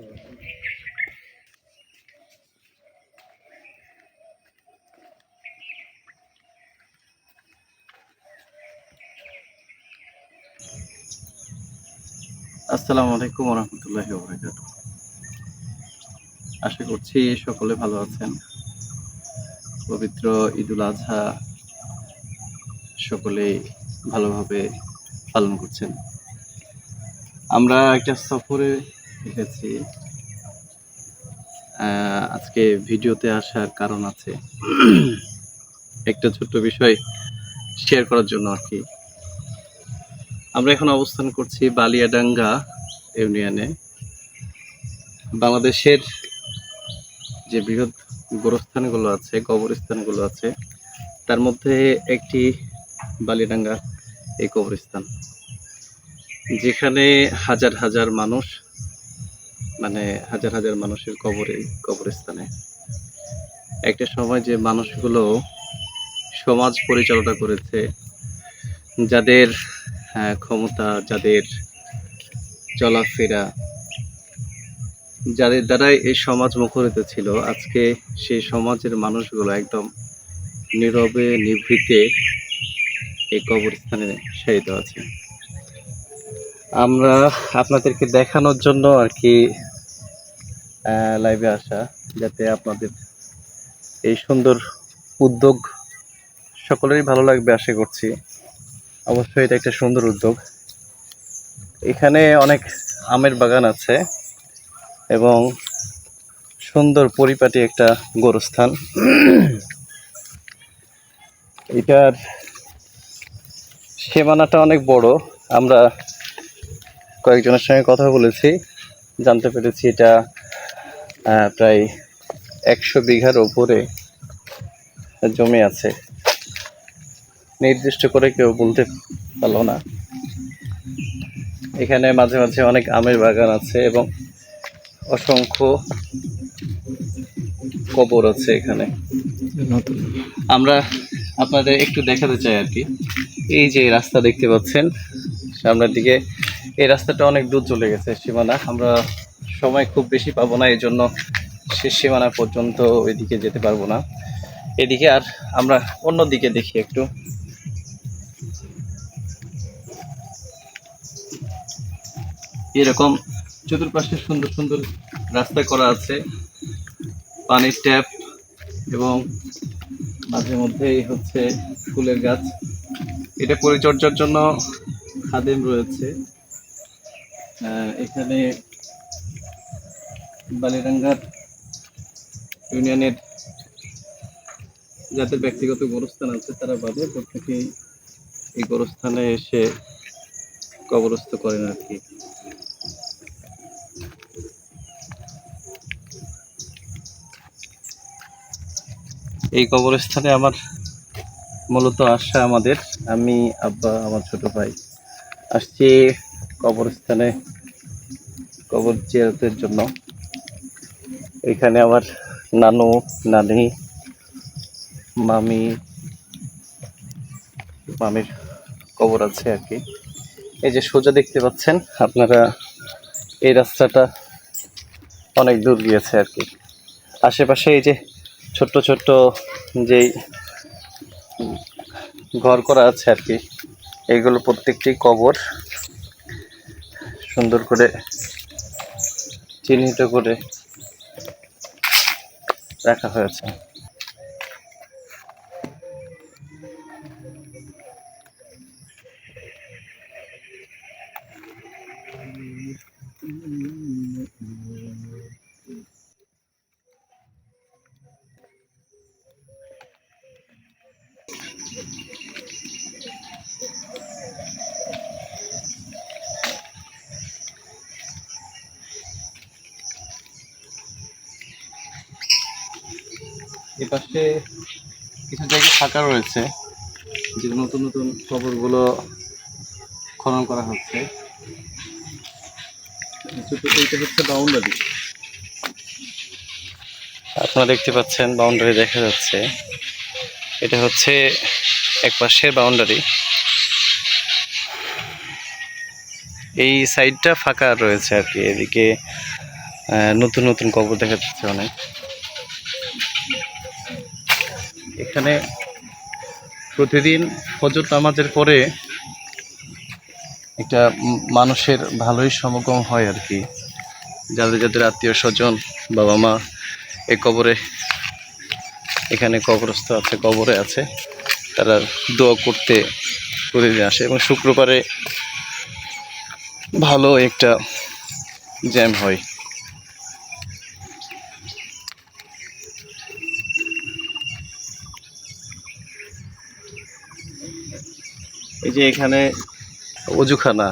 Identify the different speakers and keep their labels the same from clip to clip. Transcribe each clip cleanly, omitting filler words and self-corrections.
Speaker 1: আসসালামু আলাইকুম ওয়া রাহমাতুল্লাহি ওয়া বারাকাতুহু। আশা করছি সকলে ভালো আছেন। পবিত্র ঈদুল আজহা সকলেই ভালোভাবে পালন করছেন। আমরা একটা সফরে এসেছি। আজকে ভিডিওতে আসার কারণ আছে। একটা ছোট্ট বিষয় শেয়ার করার জন্য আরকি। আমরা এখন অবস্থান করছি বালিয়াডাঙ্গা ইউনিয়নে। বাংলাদেশের যে বৃহৎ গোরস্থানগুলো আছে, কবরস্থানগুলো আছে, তার মধ্যে একটি বালিয়াডাঙ্গা এই কবরস্থান, যেখানে হাজার হাজার মানুষ, মানে হাজার হাজার মানুষের কবরস্থানে একটা সময় যে মানুষগুলো সমাজ পরিচালনা করেছে, যাদের ক্ষমতা, যাদের চলাফেরা, যাদের দ্বারাই এই সমাজ মুখরিত ছিল, আজকে সেই সমাজের মানুষগুলো একদম নীরবে নিভৃতে এই কবরস্থানে শায়িত আছে। আমরা আপনাদেরকে দেখানোর জন্য আর কি লাইভে আসা, যাতে আপনাদের এই সুন্দর উদ্যোগ সকলেরই ভালো লাগবে আশা করছি। অবশ্যই এটা একটা সুন্দর উদ্যোগ। এখানে অনেক আমের বাগান আছে এবং সুন্দর পরিপাটি একটা গোরস্থান। এটার সীমানাটা অনেক বড়। আমরা কয়েকজনের সঙ্গে কথা বলেছি, জানতে পেরেছি এটা প্রায় 100 বিঘার উপরে জমি আছে। নির্দিষ্ট করে কেউ বলতে পারলো না। এখানে মাঝে মাঝে অনেক আমের বাগান আছে এবং অসংখ্য কবর আছে এখানে। আমরা আপনাদের একটু দেখাতে চাই আর কি। এই যে রাস্তা দেখতে পাচ্ছেন সামনের দিকে, এই রাস্তাটা অনেক দূর চলে গেছে সীমানা। আমরা সময় খুব বেশি পাবো না, এই জন্য শেষ সীমানা পর্যন্ত ওইদিকে যেতে পারবো না। এদিকে আর আমরা অন্য দিকে দেখি একটু। এরকম চতুর্পাশে সুন্দর সুন্দর রাস্তা করা আছে, পানির ট্যাপ এবং মাঝে মধ্যেই হচ্ছে ফুলের গাছ। এটা পরিচর্যার জন্য খাদেম রয়েছে। এখানে বালিয়াডাঙ্গার ইউনিয়নের যাদের ব্যক্তিগত গোরস্থান আছে, তারা বাদে প্রত্যেকেই এই গোরস্থানে এসে কবরস্থ করেন আর কি। এই কবরস্থানে আমার মূলত আসা, আমি, আব্বা, আমার ছোট ভাই আসছি কবরস্থানে কবর জিয়ারতের জন্য। এখানে আমার নানু, নানি, মামির কবর আছে আর কি। এই যে সোজা দেখতে পাচ্ছেন আপনারা, এই রাস্তাটা অনেক দূর গিয়েছে আর কি। আশেপাশে এই যে ছোট্ট ছোট্ট যেই ঘর করা আছে আর কি, এইগুলো প্রত্যেকটি কবর সুন্দর করে চিহ্নিত করে রাখা হয়েছে। এপাশে কিছু জায়গা ফাঁকা রয়েছে, যে নতুন নতুন কবরগুলো খনন করা হচ্ছে। এইটা হচ্ছে বাউন্ডারি, আপনারা দেখতে পাচ্ছেন বাউন্ডারি দেখা যাচ্ছে। এটা হচ্ছে এক পাশের বাউন্ডারি। এই সাইডটা ফাঁকা রয়েছে আর কি। এদিকে নতুন নতুন কবর দেখা যাচ্ছে অনেক। এখানে প্রতিদিন ফজর নামাজের পরে একটা মানুষের ভালোই সমাগম হয় আর কি। যাদের যাদের আত্মীয় স্বজন, বাবা মা এই কবরে, এখানে কবরস্থ আছে, কবরে আছে, তারা দোয়া করতে প্রতিদিন আসে। এবং শুক্রবারে ভালো একটা জ্যাম হয়। এই যে এখানে অজুখানা,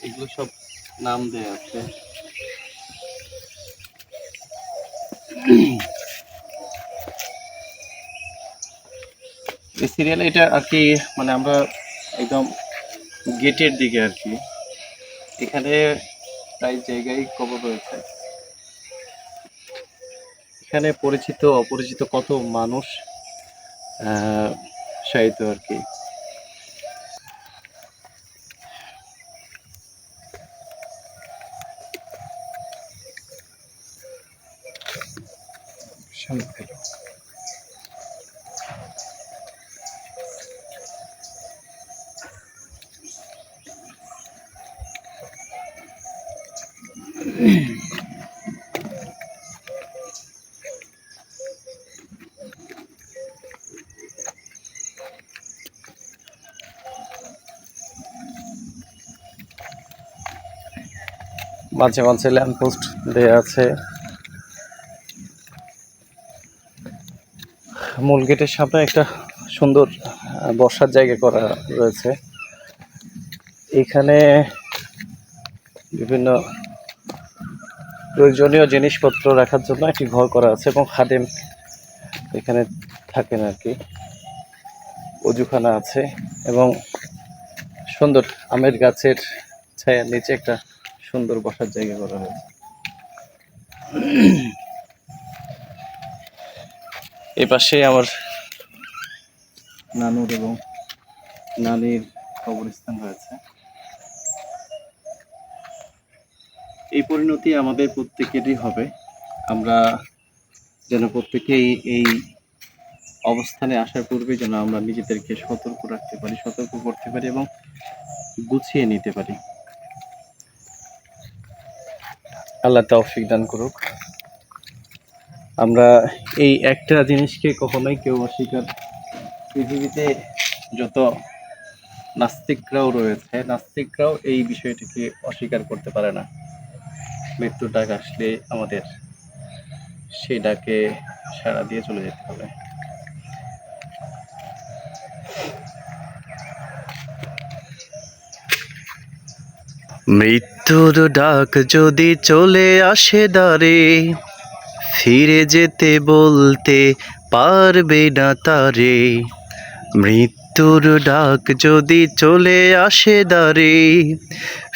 Speaker 1: এগুলো সব নাম দেয়া আছে। এই সিরিয়াল এটা আর কি, মানে আমরা একদম গেটের দিকে আর কি। এখানে প্রায় জায়গায় কবর রয়েছে। এখানে পরিচিত অপরিচিত কত মানুষ শায়িত আর কি। মাঝে মাঝে ল্যাম্পপোস্ট দেয়া আছে। মূল গেটের সামনে একটা সুন্দর বসার জায়গা করা রয়েছে। এখানে বিভিন্ন প্রয়োজনীয় জিনিসপত্র রাখার জন্য একটি ঘর করা আছে এবং খাদেম এখানে থাকেন আর কি। অজুখানা আছে এবং সুন্দর আমের গাছের ছায়ার নিচে একটা সুন্দর বসার জায়গা করা হয়েছে। এ পাশে আমার নানুর এবং নানির কবরস্থান রয়েছে। এই পরিণতি আমাদের প্রত্যেকেরই হবে। আমরা যেন প্রত্যেকেই এই অবস্থানে আসার পূর্বে যেন আমরা নিজেদেরকে সতর্ক রাখতে পারি, সতর্ক করতে পারি এবং গুছিয়ে নিতে পারি। আল্লাহ তৌফিক দান করুক। আমরা এই একটা জিনিসকে কখনোই কেউ অস্বীকার, পৃথিবীতে যত নাস্তিকরাও রয়েছে, নাস্তিকরাও এই বিষয়টিকে অস্বীকার করতে পারে না। মৃত্যুর ডাক আসলে আমাদের সেই ডাকে সাড়া দিয়ে চলে যেতে হবে। মৃত্যুর ডাক যদি চলে আসে দ্বারে, ফিরে যেতে বলতে পারবে না তারে। মৃত্যুর ডাক যদি চলে আসে দ্বারে,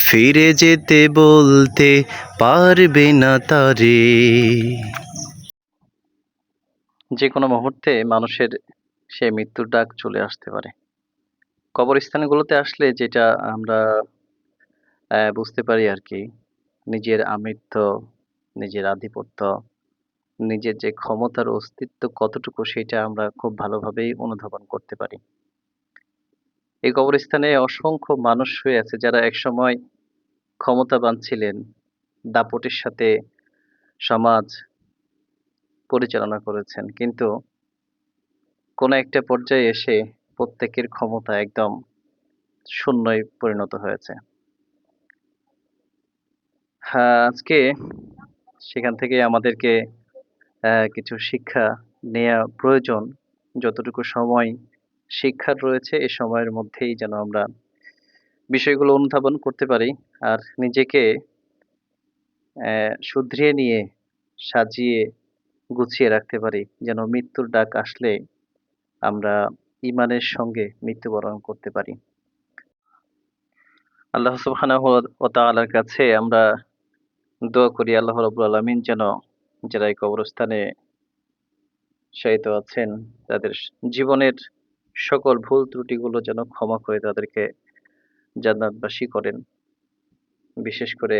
Speaker 1: ফিরে যেতে বলতে পারবে না তারে। যে কোনো মুহূর্তে মানুষের সেই মৃত্যুর ডাক চলে আসতে পারে। কবরস্থানগুলোতে আসলে যেটা আমরা বুঝতে পারি আর কি, নিজের আমিত্ব, নিজের আধিপত্য, নিজের যে ক্ষমতার অস্তিত্ব কতটুকু সেটা আমরা খুব ভালোভাবেই অনুধাবন করতে পারি। এই কবরস্থানে অসংখ্য মানুষ শুয়ে আছে যারা একসময় ক্ষমতাবান ছিলেন, দাপটের সাথে সমাজ পরিচালনা করেছেন। কিন্তু কোনো একটা পর্যায়ে এসে প্রত্যেকের ক্ষমতা একদম শূন্যয় পরিণত হয়েছে। হ্যাঁ, আজকে সেখান থেকে আমাদেরকে কিছু শিক্ষা নেয়া প্রয়োজন। যতটুকু সময় শিক্ষার রয়েছে এ সময়ের মধ্যেই যেন আমরা বিষয়গুলো অনুধাবন করতে পারি। আর নিজেকে শুধরিয়ে নিয়ে সাজিয়ে গুছিয়ে রাখতে পারি। যেন মৃত্যুর ডাক আসলে আমরা ঈমানের সঙ্গে মৃত্যুবরণ করতে পারি। আল্লাহ সুবহানাহু ওয়া তাআলার কাছে আমরা দোয়া করি আল্লাহ রাব্বুল আলামিন যেন যারা এই কবরস্থানে শায়িত আছেন তাদের জীবনের সকল ভুল ত্রুটিগুলো যেন ক্ষমা করে তাদেরকে জান্নাতবাসী করেন। বিশেষ করে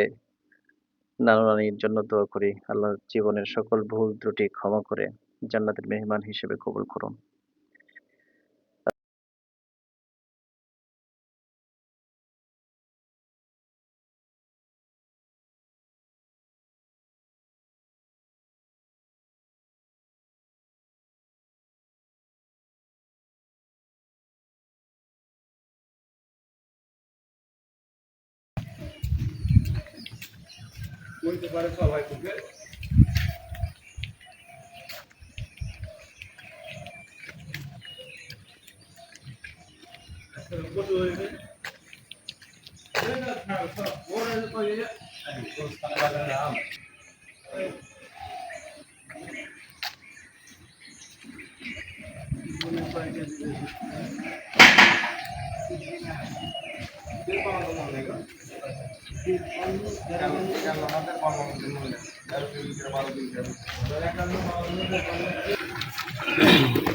Speaker 1: নানা-নানির জন্য দোয়া করি আল্লাহ জীবনের সকল ভুল ত্রুটি ক্ষমা করে জান্নাতের মেহমান হিসেবে কবুল করুন।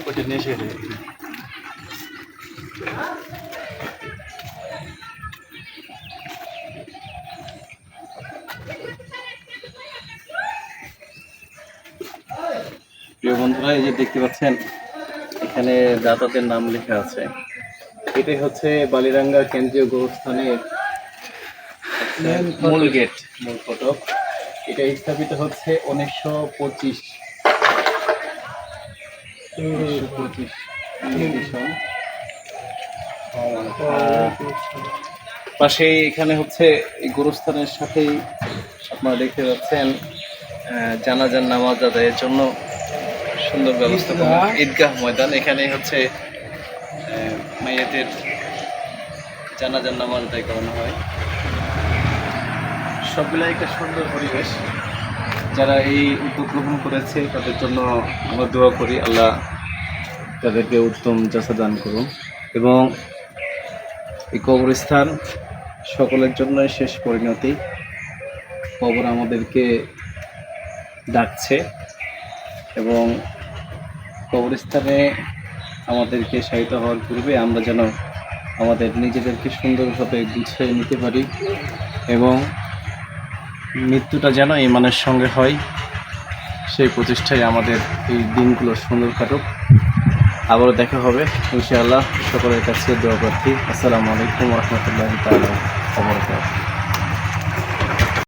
Speaker 1: ওটা নিয়ে এসে প্রিয় বন্ধুরা, এই যে দেখতে পাচ্ছেন এখানে দাতাদের নাম লেখা আছে। এটাই হচ্ছে বালিরাঙ্গা কেন্দ্রীয় গোরস্থানের মূল গেট, মূল ফটক। এটা স্থাপিত হচ্ছে 1925 সন। পাশে এখানে হচ্ছে এই গোরস্থানের সাথেই আপনারা দেখতে পাচ্ছেন জানাজার নামাজ আদায়ের জন্য সুন্দর ব্যবস্থাপনা, ঈদগাহ ময়দান। এখানে হচ্ছে মাইয়াতের জানাজার নামাজ আদায় করানো হয়। সবগুলাই একটা সুন্দর পরিবেশ। যারা এই উদ্যোগ গ্রহণ করেছে তাদের জন্য আমরা দোয়া করি আল্লাহ তাদেরকে উত্তম জাযা দান করুন। এবং এই কবরস্থান সকলের জন্যই শেষ পরিণতি। কবর আমাদেরকে ডাকছে এবং কবরস্থানে আমাদেরকে শায়িত হওয়ার পূর্বে আমরা যেন আমাদের নিজেদেরকে সুন্দরভাবে গুছিয়ে নিতে পারি এবং মৃত্যুটা যেন ঈমানের সঙ্গে হয়, সেই প্রচেষ্টায় আমাদের এই দিনগুলো সুন্দর কাটুক। আবারও দেখা হবে ইনশাআল্লাহ। সকলের কাছে দোয়া প্রার্থী। আসসালামু আলাইকুম ওয়া রাহমাতুল্লাহি তাআলা ওয়া বারাকাতুহু।